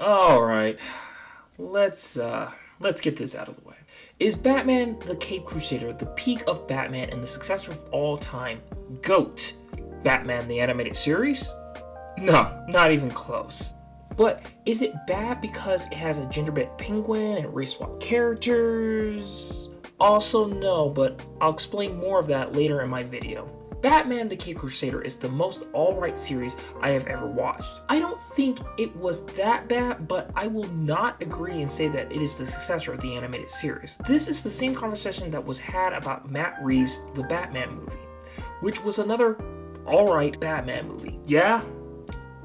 Alright, let's get this out of the way. Is Batman the Caped Crusader the peak of Batman and the successor of all time? GOAT. Batman the Animated Series? No, not even close. But is it bad because it has a gingerbread penguin and race swap characters? Also no, but I'll explain more of that later in my video. Batman the Caped Crusader is the most alright series I have ever watched. I don't think it was that bad, but I will not agree and say that it is the successor of the animated series. This is the same conversation that was had about Matt Reeves' The Batman movie, which was another alright Batman movie. Yeah?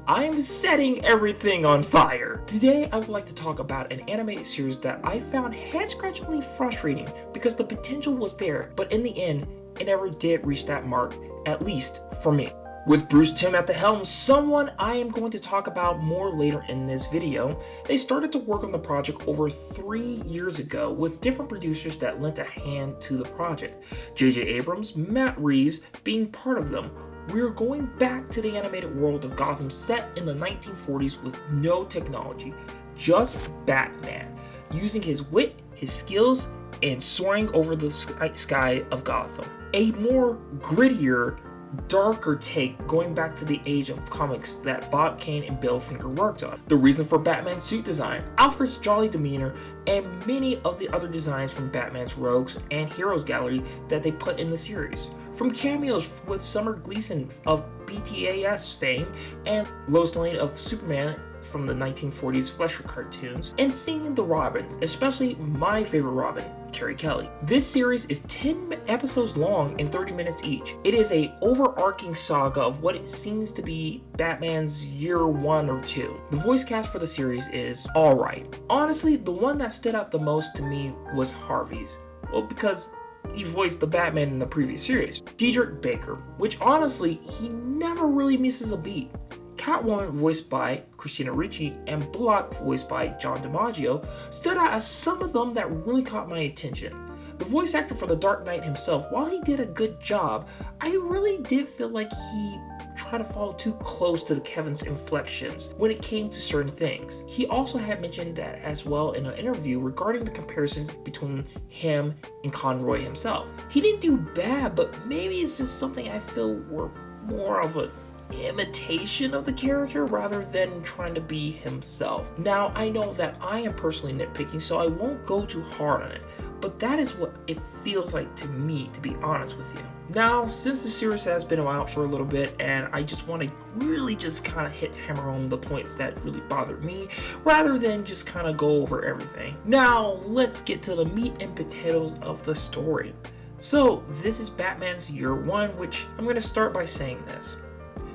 I'm setting everything on fire. Today I would like to talk about an animated series that I found head-scratchingly frustrating because the potential was there, but in the end, it never did reach that mark, at least for me. With Bruce Timm at the helm, someone I am going to talk about more later in this video, they started to work on the project over 3 years ago with different producers that lent a hand to the project. J.J. Abrams, Matt Reeves being part of them. We're going back to the animated world of Gotham set in the 1940s with no technology, just Batman, using his wit, his skills, and soaring over the sky of Gotham. A more grittier, darker take going back to the age of comics that Bob Kane and Bill Finger worked on. The reason for Batman's suit design, Alfred's jolly demeanor, and many of the other designs from Batman's Rogues and Heroes Gallery that they put in the series. From cameos with Summer Gleason of BTAS fame and Lois Lane of Superman from the 1940s Fleischer cartoons, and singing the Robins, especially my favorite Robin, Carrie Kelly. This series is 10 episodes long and 30 minutes each. It is a overarching saga of what it seems to be Batman's year 1 or 2. The voice cast for the series is alright. Honestly, the one that stood out the most to me was Harvey's. Well, because he voiced the Batman in the previous series. Diedrich Bader, which honestly, he never really misses a beat. Catwoman, voiced by Christina Ricci, and Bullock, voiced by John DiMaggio, stood out as some of them that really caught my attention. The voice actor for the Dark Knight himself, while he did a good job, I really did feel like he tried to follow too close to Kevin's inflections when it came to certain things. He also had mentioned that as well in an interview regarding the comparisons between him and Conroy himself. He didn't do bad, but maybe it's just something I feel were more of a imitation of the character rather than trying to be himself. Now, I know that I am personally nitpicking, so I won't go too hard on it, but that is what it feels like to me, to be honest with you. Now, since the series has been out for a little bit, and I just want to really just kind of hammer home the points that really bothered me, rather than just kind of go over everything. Now, let's get to the meat and potatoes of the story. So, this is Batman's year 1, which I'm going to start by saying this.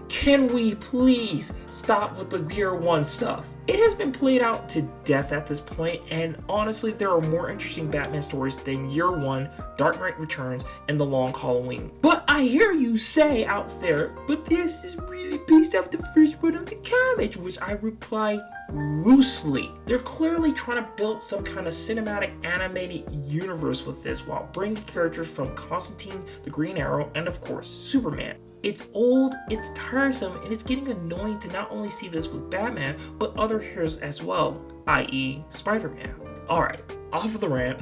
Can we please stop with the year 1 stuff? It has been played out to death at this point, and honestly, there are more interesting Batman stories than year 1, Dark Knight Returns, and The Long Halloween. But I hear you say out there, but this is really based off the first one of the comics, which I reply loosely. They're clearly trying to build some kind of cinematic animated universe with this while bringing characters from Constantine, the Green Arrow, and of course, Superman. It's old, it's tiresome, and it's getting annoying to not only see this with Batman, but other heroes as well, i.e. Spider-Man. Alright, off of the rant,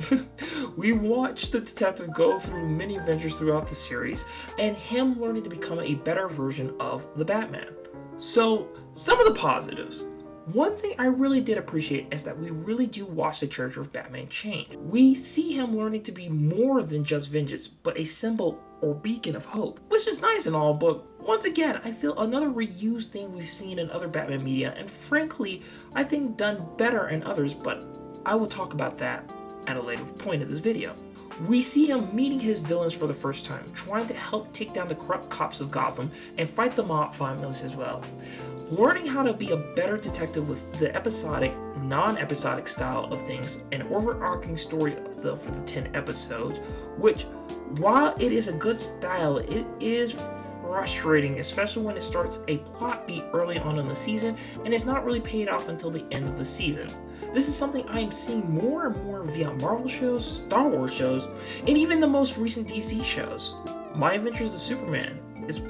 we watched the detective go through many adventures throughout the series, and him learning to become a better version of the Batman. So, some of the positives. One thing I really did appreciate is that we really do watch the character of Batman change. We see him learning to be more than just vengeance, but a symbol or beacon of hope, which is nice and all, but once again, I feel another reused thing we've seen in other Batman media, and frankly, I think done better in others, but I will talk about that at a later point of this video. We see him meeting his villains for the first time, trying to help take down the corrupt cops of Gotham and fight the mob families as well. Learning how to be a better detective with the episodic, non-episodic style of things, an overarching story for the 10 episodes, which, while it is a good style, it is frustrating, especially when it starts a plot beat early on in the season and it's not really paid off until the end of the season. This is something I am seeing more and more via Marvel shows, Star Wars shows, and even the most recent DC shows. My Adventures of Superman is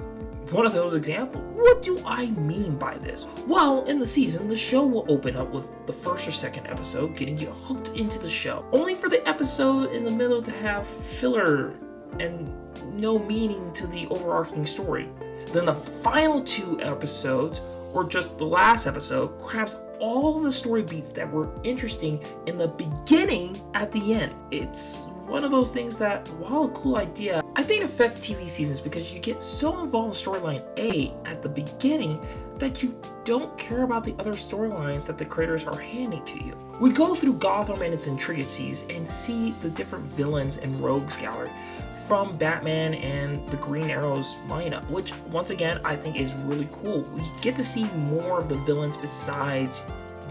one of those examples. What do I mean by this? Well, in the season, the show will open up with the first or second episode getting you hooked into the show, only for the episode in the middle to have filler and no meaning to the overarching story. Then the final 2 episodes, or just the last episode, grabs all the story beats that were interesting in the beginning at the end. It's one of those things that, while a cool idea, I think it affects TV seasons because you get so involved in storyline A at the beginning that you don't care about the other storylines that the creators are handing to you. We go through Gotham and its intricacies and see the different villains and rogues gallery from Batman and the Green Arrow's lineup, which once again I think is really cool. We get to see more of the villains besides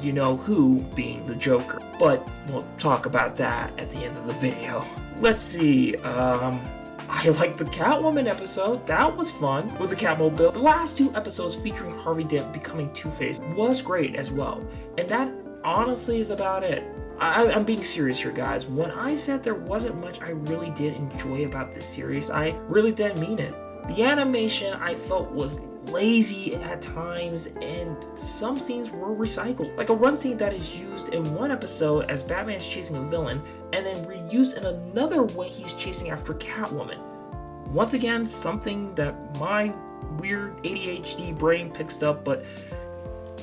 you know who being the Joker, but we'll talk about that at the end of the video. Let's see, I like the Catwoman episode. That was fun with the Catmobile. The last 2 episodes featuring Harvey Dent becoming Two-Face was great as well, and that honestly is about it. I'm being serious here, guys. When I said there wasn't much I really did enjoy about this series, I really didn't mean it. The animation I felt was lazy at times, and some scenes were recycled. Like a run scene that is used in one episode as Batman is chasing a villain, and then reused in another when he's chasing after Catwoman. Once again, something that my weird ADHD brain picks up, but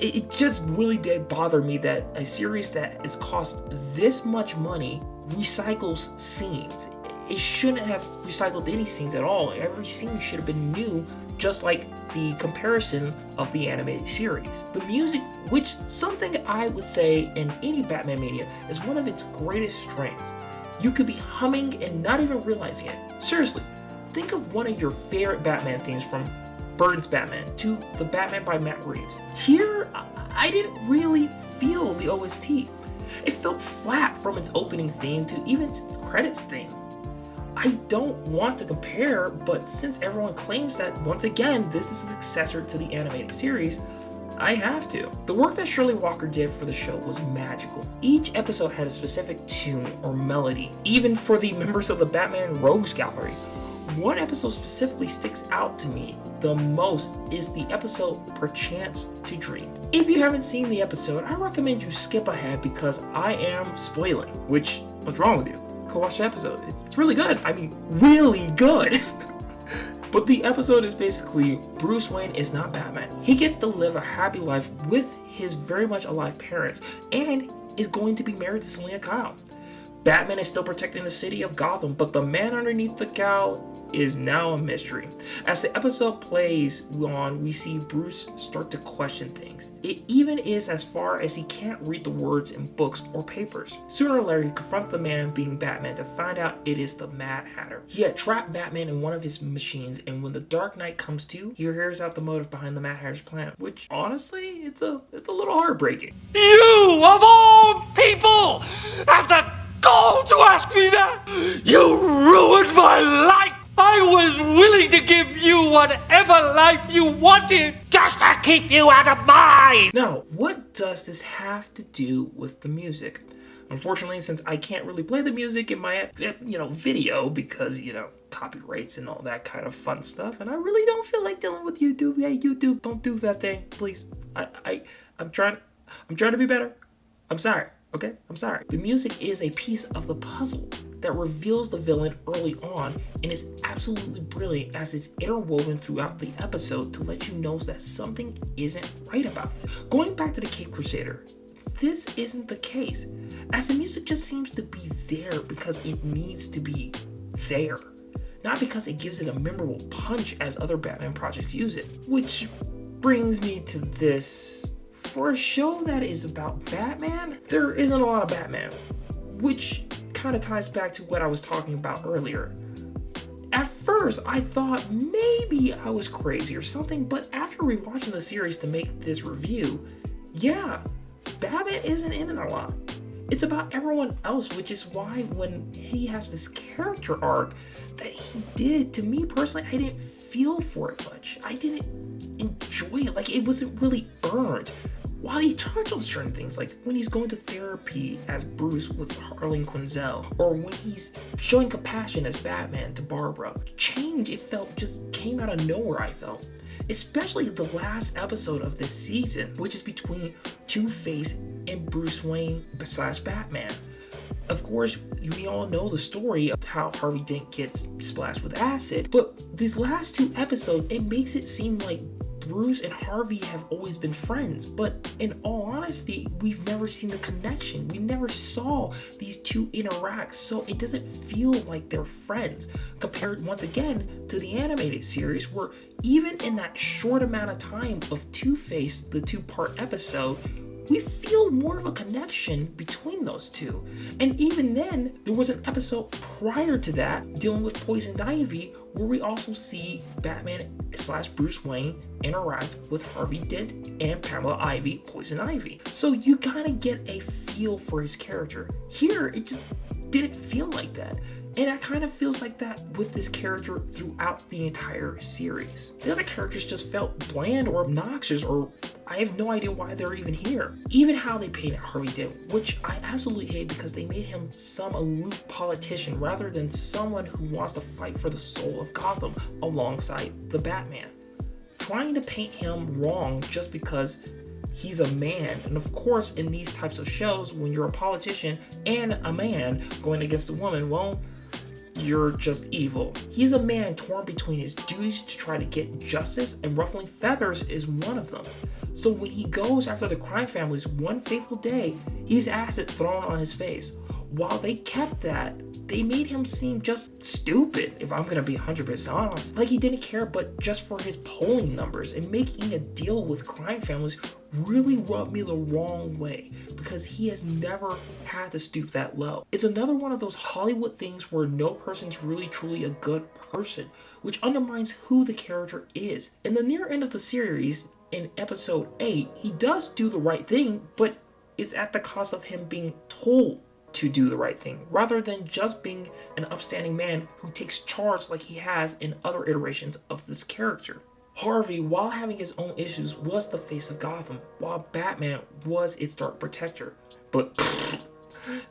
it just really did bother me that a series that has cost this much money recycles scenes. It shouldn't have recycled any scenes at all. Every scene should have been new, just like the comparison of the animated series. The music, which something I would say in any Batman Mania, is one of its greatest strengths. You could be humming and not even realizing it. Seriously, think of one of your favorite Batman themes from Burton's Batman to the Batman by Matt Reeves. Here, I didn't really feel the OST. It felt flat from its opening theme to even its credits theme. I don't want to compare, but since everyone claims that, once again, this is a successor to the animated series, I have to. The work that Shirley Walker did for the show was magical. Each episode had a specific tune or melody, even for the members of the Batman Rogues Gallery. One episode specifically sticks out to me the most is the episode Perchance to Dream. If you haven't seen the episode, I recommend you skip ahead because I am spoiling, which, what's wrong with you? Go watch the episode. It's really good. I mean, really good. But the episode is basically Bruce Wayne is not Batman. He gets to live a happy life with his very much alive parents and is going to be married to Selina Kyle. Batman is still protecting the city of Gotham, but the man underneath the cowl is now a mystery. As the episode plays on, we see Bruce start to question things. It even is as far as he can't read the words in books or papers. Sooner or later, he confronts the man being Batman to find out it is the Mad Hatter. He had trapped Batman in one of his machines, and when the Dark Knight comes to, he hears out the motive behind the Mad Hatter's plan, which honestly, it's a little heartbreaking. You, of all people, have the gall to ask me that? You ruined my life! I was willing to give you whatever life you wanted just to keep you out of mine! Now, what does this have to do with the music? Unfortunately, since I can't really play the music in my, video because, copyrights and all that kind of fun stuff, and I really don't feel like dealing with YouTube. Hey, YouTube, don't do that thing, please. I'm trying to be better. I'm sorry. Okay, I'm sorry. The music is a piece of the puzzle that reveals the villain early on and is absolutely brilliant as it's interwoven throughout the episode to let you know that something isn't right about it. Going back to the Caped Crusader, this isn't the case, as the music just seems to be there because it needs to be there, not because it gives it a memorable punch as other Batman projects use it. Which brings me to this. For a show that is about Batman, there isn't a lot of Batman, which kind of ties back to what I was talking about earlier. At first, I thought maybe I was crazy or something, but after rewatching the series to make this review, yeah, Batman isn't in it a lot. It's about everyone else, which is why when he has this character arc that he did, to me personally, I didn't feel for it much. I didn't enjoy it. Like, it wasn't really earned. While he charged on certain things, like when he's going to therapy as Bruce with Harleen Quinzel, or when he's showing compassion as Batman to Barbara. Change, it felt, just came out of nowhere, I felt. especially the last episode of this season, which is between Two-Face and Bruce Wayne / Batman. Of course, we all know the story of how Harvey Dent gets splashed with acid, but these last 2 episodes, it makes it seem like Bruce and Harvey have always been friends, but in all honesty, we've never seen the connection. We never saw these 2 interact, so it doesn't feel like they're friends, compared once again to the animated series, where even in that short amount of time of Two-Face, the 2-part episode, we feel more of a connection between those 2. And even then, there was an episode prior to that dealing with Poison Ivy where we also see Batman / Bruce Wayne interact with Harvey Dent and Pamela Ivy, Poison Ivy. So you gotta get a feel for his character. Here, it just didn't feel like that. And it kind of feels like that with this character throughout the entire series. The other characters just felt bland or obnoxious, or I have no idea why they're even here. Even how they painted Harvey Dent, which I absolutely hate because they made him some aloof politician rather than someone who wants to fight for the soul of Gotham alongside the Batman. Trying to paint him wrong just because he's a man, and of course in these types of shows, when you're a politician and a man going against a woman, well, you're just evil. He's a man torn between his duties to try to get justice, and ruffling feathers is one of them. So when he goes after the crime families one fateful day, he's acid thrown on his face. While they kept that, they made him seem just stupid, if I'm gonna be 100% honest. Like he didn't care but just for his polling numbers, and making a deal with crime families really rubbed me the wrong way because he has never had to stoop that low. It's another one of those Hollywood things where no person's really truly a good person, which undermines who the character is. In the near end of the series, in episode 8, he does do the right thing, but it's at the cost of him being told to do the right thing, rather than just being an upstanding man who takes charge like he has in other iterations of this character. Harvey, while having his own issues, was the face of Gotham, while Batman was its dark protector. But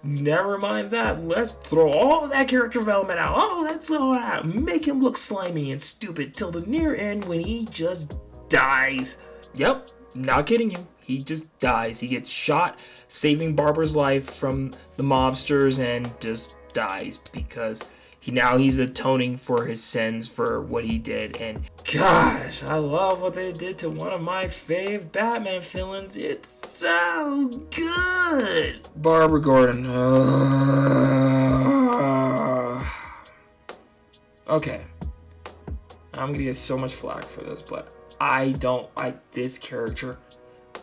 never mind that, let's throw all that character development out. Oh, that's all that. Make him look slimy and stupid till the near end when he just dies. Yep, not kidding you. He just dies. He gets shot, saving Barbara's life from the mobsters, and just dies because he's atoning for his sins for what he did. And gosh, I love what they did to one of my fave Batman villains. It's so good. Barbara Gordon. Okay. I'm gonna get so much flack for this, but I don't like this character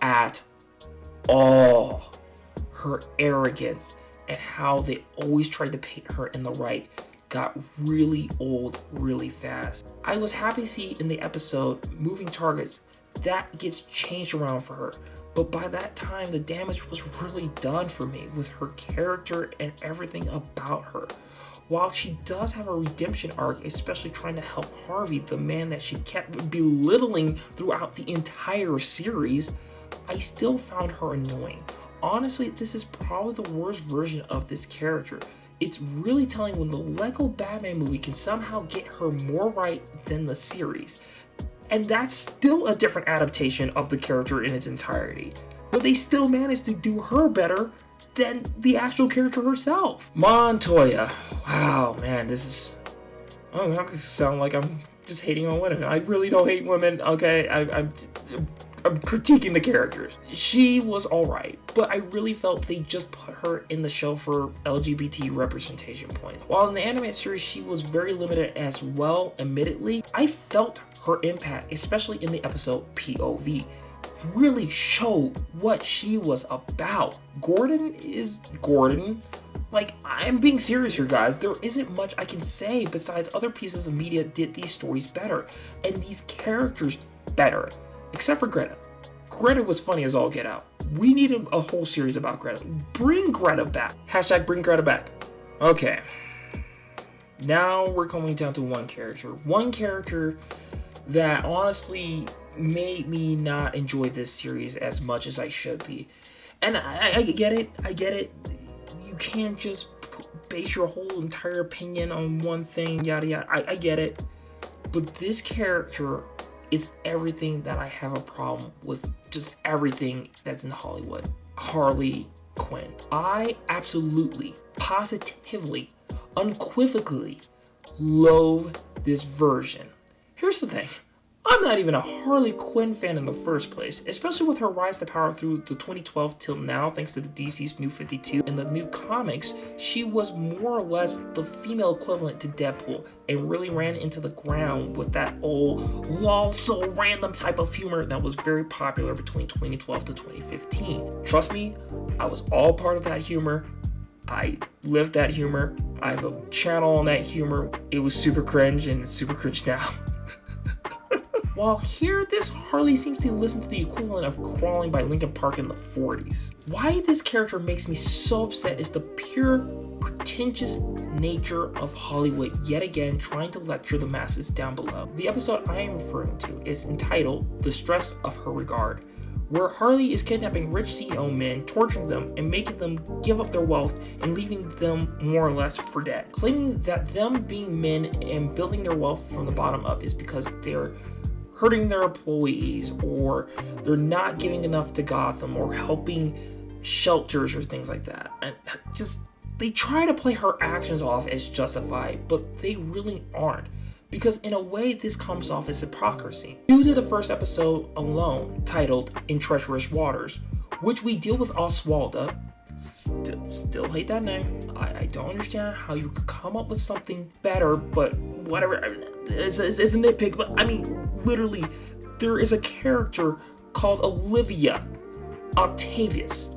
at all. Her arrogance and how they always tried to paint her in the right got really old really fast. I was happy to see in the episode Moving Targets that gets changed around for her, but by that time the damage was really done for me with her character and everything about her. While she does have a redemption arc, especially trying to help Harvey, the man that she kept belittling throughout the entire series, I still found her annoying. Honestly, this is probably the worst version of this character. It's really telling when the Lego Batman movie can somehow get her more right than the series. And that's still a different adaptation of the character in its entirety. But they still managed to do her better than the actual character herself. Montoya. Wow, man, this is... Oh, I'm gonna sound like I'm just hating on women. I really don't hate women, okay? I'm critiquing the characters. She was alright, but I really felt they just put her in the show for LGBT representation points. While in the animated series she was very limited as well, admittedly, I felt her impact, especially in the episode POV, really showed what she was about. Gordon is Gordon. Like, I'm being serious here, guys. There isn't much I can say besides other pieces of media did these stories better, and these characters better. Except for Greta. Greta was funny as all get out. We needed a whole series about Greta. Bring Greta back. Hashtag bring Greta back. Okay. Now we're coming down to one character. One character that honestly made me not enjoy this series as much as I should be. And I get it. I get it. You can't just base your whole entire opinion on one thing, yada yada. I get it. But this character is everything that I have a problem with, just everything that's in Hollywood. Harley Quinn. I absolutely, positively, unequivocally loathe this version. Here's the thing. I'm not even a Harley Quinn fan in the first place, especially with her rise to power through the 2012 till now thanks to the DC's New 52. In the new comics, she was more or less the female equivalent to Deadpool and really ran into the ground with that old lol so random type of humor that was very popular between 2012 to 2015. Trust me, I was all part of that humor. I lived that humor. I have a channel on that humor. It was super cringe and it's super cringe now. While here, this Harley seems to listen to the equivalent of crawling by Linkin Park in the 40s. Why this character makes me so upset is the pure, pretentious nature of Hollywood yet again trying to lecture the masses down below. The episode I am referring to is entitled The Stress of Her Regard, where Harley is kidnapping rich CEO men, torturing them, and making them give up their wealth and leaving them more or less for dead. Claiming that them being men and building their wealth from the bottom up is because they're hurting their employees, or they're not giving enough to Gotham, or helping shelters or things like that. And just, they try to play her actions off as justified, but they really aren't. Because in a way, this comes off as hypocrisy. Due to the first episode alone, titled In Treacherous Waters, which we deal with Oswalda, still hate that name. I don't understand how you could come up with something better, but whatever. It's a nitpick, but I mean, literally, there is a character called Olivia Octavius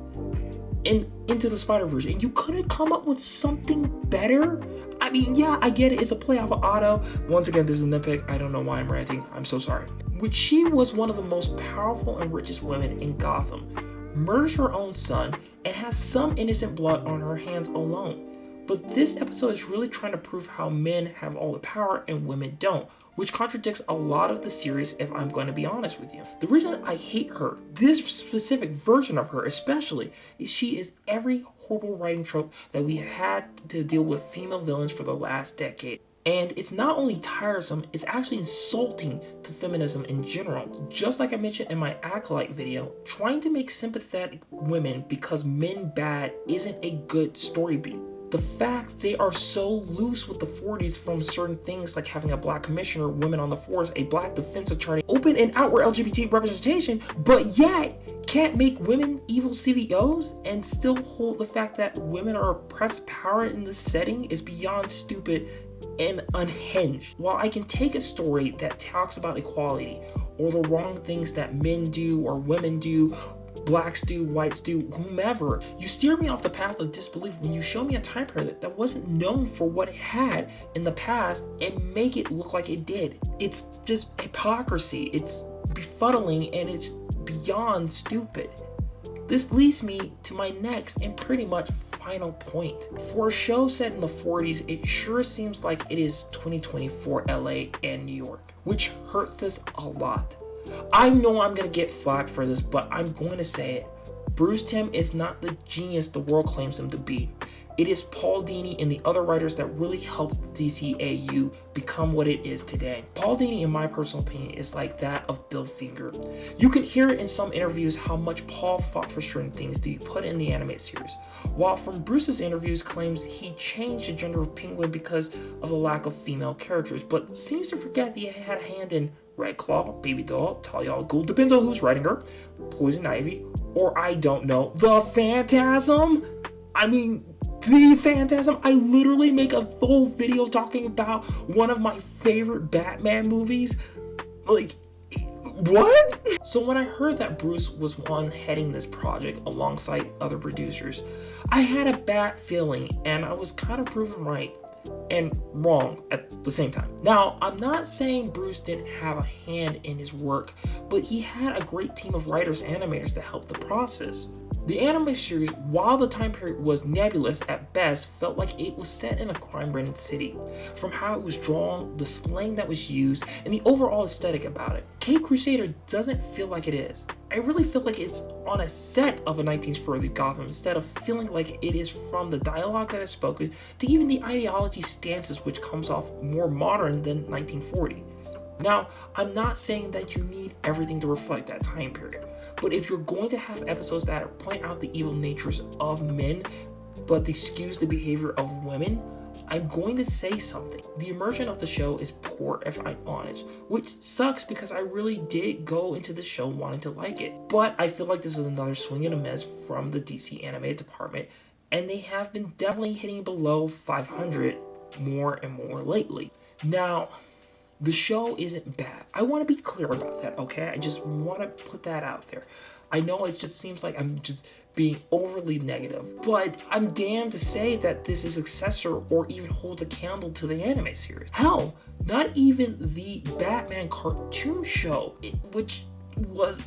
in Into the Spider-Verse, and you couldn't come up with something better? I mean, yeah, I get it. It's a play off of Otto. Once again, this is a nitpick. I don't know why I'm ranting. I'm so sorry. Which she was one of the most powerful and richest women in Gotham, murders her own son, and has some innocent blood on her hands alone. But this episode is really trying to prove how men have all the power and women don't, which contradicts a lot of the series if I'm going to be honest with you. The reason I hate her, this specific version of her especially, is she is every horrible writing trope that we have had to deal with female villains for the last decade. And it's not only tiresome, it's actually insulting to feminism in general. Just like I mentioned in my Acolyte video, trying to make sympathetic women because men bad isn't a good story beat. The fact they are so loose with the 40s from certain things like having a black commissioner, women on the force, a black defense attorney, open and outward LGBT representation, but yet can't make women evil CVOs and still hold the fact that women are oppressed power in this setting is beyond stupid and unhinged. While I can take a story that talks about equality or the wrong things that men do or women do, blacks do, whites do, whomever, you steer me off the path of disbelief when you show me a time period that wasn't known for what it had in the past and make it look like it did. It's just hypocrisy, it's befuddling, and it's beyond stupid. This leads me to my next and pretty much final point. For a show set in the 40s, it sure seems like it is 2024 LA and New York, which hurts us a lot. I know I'm gonna get flack for this, but I'm going to say it. Bruce Timm is not the genius the world claims him to be. It is Paul Dini and the other writers that really helped DCAU become what it is today. Paul Dini, in my personal opinion, is like that of Bill Finger. You can hear it in some interviews how much Paul fought for certain things to be put in the animated series, while from Bruce's interviews claims he changed the gender of Penguin because of the lack of female characters, but seems to forget that he had a hand in Red Claw, Baby Doll, Talia al Ghul, depends on who's writing her, Poison Ivy, or I don't know, the Phantasm? The Phantasm. I literally make a full video talking about one of my favorite Batman movies. Like, what? So when I heard that Bruce was one heading this project alongside other producers, I had a bad feeling and I was kind of proven right and wrong at the same time. Now, I'm not saying Bruce didn't have a hand in his work, but he had a great team of writers and animators to help the process. The anime series, while the time period was nebulous at best, felt like it was set in a crime-ridden city. From how it was drawn, the slang that was used, and the overall aesthetic about it. Cape Crusader doesn't feel like it is. I really feel like it's on a set of a 1940s Gotham instead of feeling like it is from the dialogue that is spoken to even the ideology stances which comes off more modern than 1940. Now, I'm not saying that you need everything to reflect that time period, but if you're going to have episodes that point out the evil natures of men, but excuse the behavior of women, I'm going to say something. The immersion of the show is poor, if I'm honest, which sucks because I really did go into the show wanting to like it. But I feel like this is another swing and a miss from the DC animated department, and they have been definitely hitting below 500 more and more lately. Now, the show isn't bad. I want to be clear about that, okay? I just want to put that out there. I know it just seems like I'm just being overly negative, but I'm damned to say that this is a successor or even holds a candle to the anime series. Hell, not even the Batman cartoon show, which was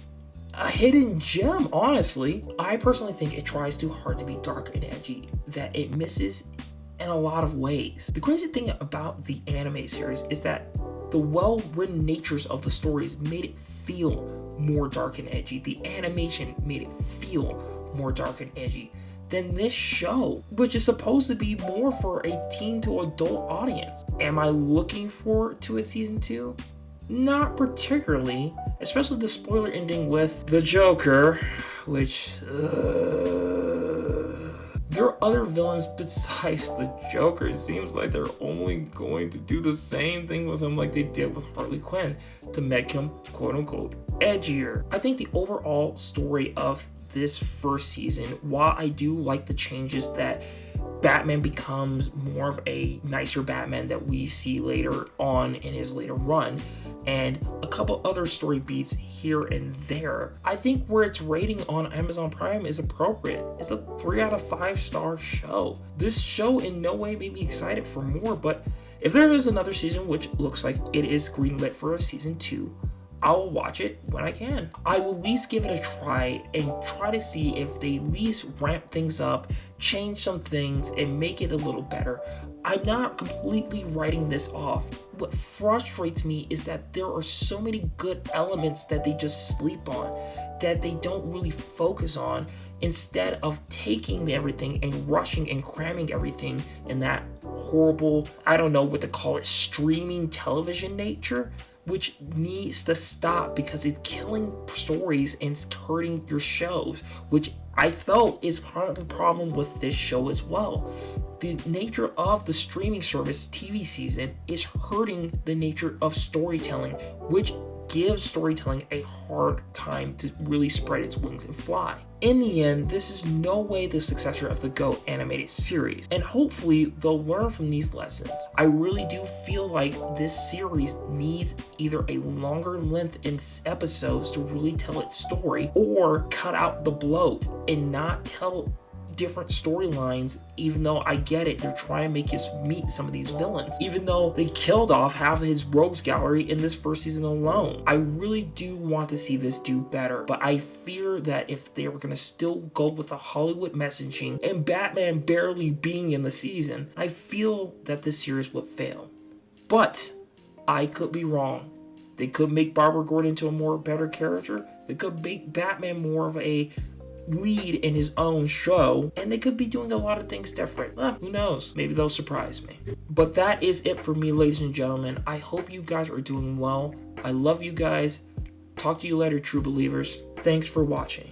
a hidden gem, honestly. I personally think it tries too hard to be dark and edgy, that it misses in a lot of ways. The crazy thing about the anime series is that the well-written natures of the stories made it feel more dark and edgy. The animation made it feel more dark and edgy than this show, which is supposed to be more for a teen to adult audience. Am I looking forward to a season 2? Not particularly, especially the spoiler ending with the Joker, which there are other villains besides the Joker. It seems like they're only going to do the same thing with him like they did with Harley Quinn to make him quote-unquote edgier. I think the overall story of this first season, while I do like the changes that Batman becomes more of a nicer Batman that we see later on in his later run, and a couple other story beats here and there, I think where its rating on Amazon Prime is appropriate. It's a 3 out of 5 star show. This show in no way made me excited for more, but if there is another season, which looks like it is greenlit for a season 2, I will watch it when I can. I will at least give it a try and try to see if they at least ramp things up, change some things, and make it a little better. I'm not completely writing this off. What frustrates me is that there are so many good elements that they just sleep on, that they don't really focus on, instead of taking everything and rushing and cramming everything in that horrible, I don't know what to call it, streaming television nature, which needs to stop because it's killing stories and it's hurting your shows, which I felt is part of the problem with this show as well. The nature of the streaming service TV season is hurting the nature of storytelling, which gives storytelling a hard time to really spread its wings and fly. In the end, this is no way the successor of the GOAT animated series, and hopefully they'll learn from these lessons. I really do feel like this series needs either a longer length in episodes to really tell its story, or cut out the bloat and not tell different storylines. Even though I get it, they're trying to make us meet some of these villains, even though they killed off half of his rogues gallery in this first season alone. I really do want to see this do better, but I fear that if they were going to still go with the Hollywood messaging and Batman barely being in the season, I feel that this series would fail. But I could be wrong. They could make Barbara Gordon into a more better character. They could make Batman more of a lead in his own show, and they could be doing a lot of things different. Who knows? Maybe they'll surprise me. But that is it for me, ladies and gentlemen. I hope you guys are doing well. I love you guys. Talk to you later, true believers. Thanks for watching.